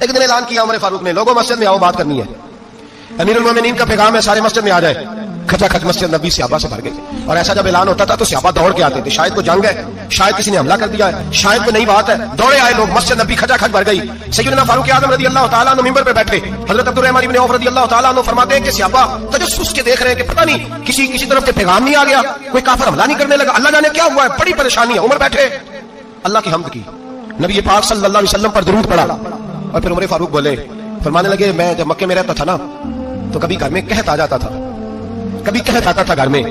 ایک دن اعلان کیا عمر فاروق نے، لوگوں مسجد میں آؤ، بات کرنی ہے، امیر المومنین کا پیغام ہے، سارے مسجد میں آ جائے۔ کھچا کھچ مسجد نبی صحابہ سے بھر گئی، اور ایسا جب اعلان ہوتا تھا تو صحابہ دوڑ کے آتے تھے، شاید کو جنگ ہے، شاید کسی نے حملہ کر دیا ہے، شاید کوئی نئی بات ہے، دوڑے آئے لوگ، مسجد نبی کھچا کھچ بھر گئی۔ سیدنا فاروق اعظم رضی اللہ تعالیٰ عنہ منبر پہ بیٹھے، حضرت عبد الرحمن بن عوف رضی اللہ تعالیٰ عنہ فرماتے ہیں کہ صحابہ تجسس کے دیکھ رہے ہیں کہ پتہ نہیں کسی طرف سے پیغام نہیں آ گیا، کوئی کافر حملہ نہیں کرنے لگا، اللہ جانے کیا ہوا ہے، بڑی پریشانی ہے۔ عمر بیٹھے، اللہ کی حمد کی، نبی پاک صلی اللہ علیہ وسلم پر درود پڑھا، اور پھر عمر فاروق بولے، فرمانے لگے میں جب مکے میں رہتا تھا نا تو کبھی گھر میں قحط آ جاتا تھا، کبھی قحط آتا تھا گھر میں،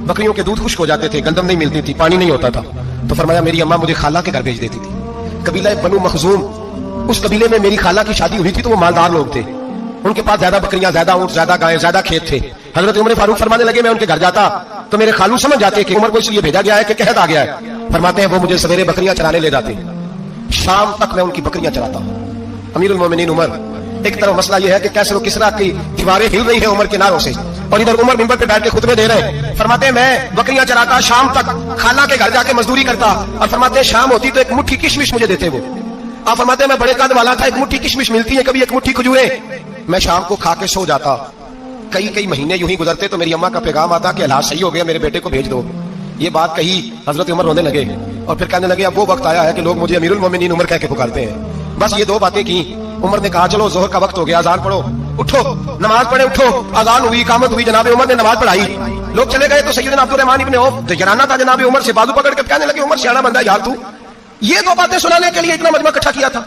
بکریوں کے دودھ خشک ہو جاتے تھے، گندم نہیں ملتی تھی، پانی نہیں ہوتا تھا، تو فرمایا میری اماں مجھے خالہ کے گھر بھیج دیتی تھی۔ قبیلہ بنو مخزوم، اس قبیلے میں میری خالہ کی شادی ہوئی تھی تو وہ مالدار لوگ تھے، ان کے پاس زیادہ بکریاں، زیادہ اونٹ، زیادہ گائیں، زیادہ کھیت تھے۔ حضرت عمر فاروق فرمانے لگے میں ان کے گھر جاتا تو میرے خالو سمجھ جاتے کہ عمر کو اس لیے بھیجا گیا ہے کہ قحط آ گیا ہے، فرماتے ہیں وہ مجھے سویرے بکریاں چرانے لے جاتے، شام تک میں ان کی بکریاں چراتا ہوں۔ امیر المومنین عمر، ایک طرف مسئلہ یہ ہے کہ کیسر و کسرا کی دیواریں ہل رہی ہیں عمر کے ناروں سے، اور ادھر عمر منبر پہ بیٹھ کے خطبے دے رہے ہیں، فرماتے ہیں میں بکریاں چراتا، شام تک خالہ کے گھر جا کے مزدوری کرتا، اور فرماتے ہیں شام ہوتی تو ایک مٹھی کشمش مجھے دیتے وہ، آپ فرماتے ہیں میں بڑے قد والا تھا، ایک مٹھی کشمش ملتی ہے، کبھی ایک مٹھی کھجوریں، میں شام کو کھا کے سو جاتا۔ کئی مہینے یوں ہی گزرتے تو میری اماں کا پیغام آتا کہ علاج صحیح ہو گیا، میرے بیٹے کو بھیج دو۔ یہ بات کہی، حضرت عمر رونے لگے اور پھر کہنے لگے اب وہ وقت آیا ہے کہ لوگ مجھے امیر المومنین عمر کہہ کے پکارتے ہیں۔ بس یہ دو باتیں کی، عمر نے کہا چلو ظہر کا وقت ہو گیا، اذان پڑھو، اٹھو نماز پڑھے، اٹھو، اذان ہوئی، اقامت ہوئی، جناب عمر نے نماز پڑھائی، لوگ چلے گئے تو سیدنا عبد الرحمن بن عوف جنانا تھا جناب عمر سے، بازو پکڑ کے کہنے لگے عمر سیاڑا بندہ یار تو یہ دو باتیں سنانے کے لیے اتنا مجمع اکٹھا کیا تھا،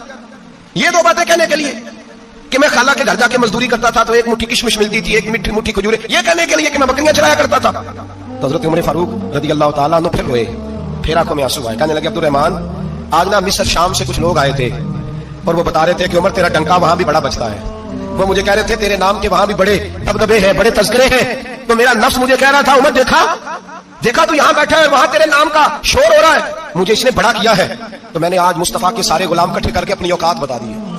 یہ دو باتیں کہنے کے لیے کہ میں خالہ کے گھر جا کے مزدوری کرتا تھا تو ایک مٹھی کشمش ملتی تھی، ایک مٹھی کھجوریں، یہ کہنے کے لیے کہ میں بکریاں چرایا کرتا تھا۔ تو حضرت عمر فاروق رضی اللہ تعالیٰ عنہ پھر ہوئے، پھر آنکھوں میں آنسو آئے، کہنے لگے عبد الرحمن آج نا مصر شام سے کچھ لوگ آئے تھے اور وہ بتا رہے تھے کہ عمر تیرا ڈنکا وہاں بھی بڑا بچتا ہے، وہ مجھے کہہ رہے تھے تیرے نام کے وہاں بھی بڑے دبدبے ہیں، بڑے تذکرے ہیں، تو میرا نفس مجھے کہہ رہا تھا عمر دیکھا تو یہاں بیٹھا ہے، وہاں تیرے نام کا شور ہو رہا ہے، مجھے اس نے بڑا کیا ہے، تو میں نے آج مصطفیٰ کے سارے غلام اکٹھے کر کے اپنی اوقات بتا دی ہے۔